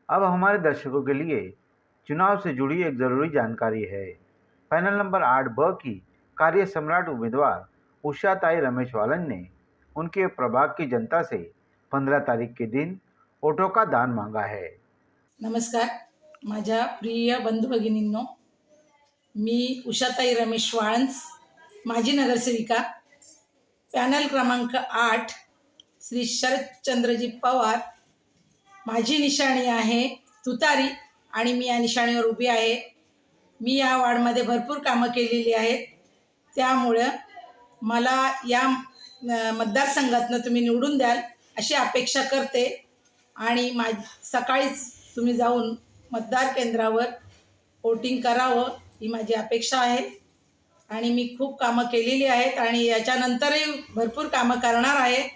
अब हमारे दर्शकों के लिए चुनाव से जुड़ी एक ज़रूरी जानकारी है। पैनल नंबर 8 ब की कार्य सम्राट उम्मीदवार उषाताई रमेशवालन ने उनके प्रभाग की जनता से 15 तारीख के दिन वोटों का दान मांगा है। नमस्कार, माझ्या प्रिय बंधू भगिनींनो, मी उषाताई रमेश वाळंस, माजी नगरसेविका, पॅनल क्रमांक 8, श्री शरदचंद्रजी पवार. माझी निशाणी आहे तुतारी आणि मी या निशाणीवर उभी आहे. मी या वार्डमध्ये भरपूर कामं केलेली आहेत. त्यामुळं मला या मतदारसंघातनं तुम्ही निवडून द्याल अशी अपेक्षा करते आणि सकाळीच तुम्ही जाऊन मतदार केंद्रावर वोटिंग करावं ही माझी अपेक्षा आहे. आणि मी खूप कामं केलेली आहेत आणि याच्यानंतरही भरपूर कामं करणार आहे.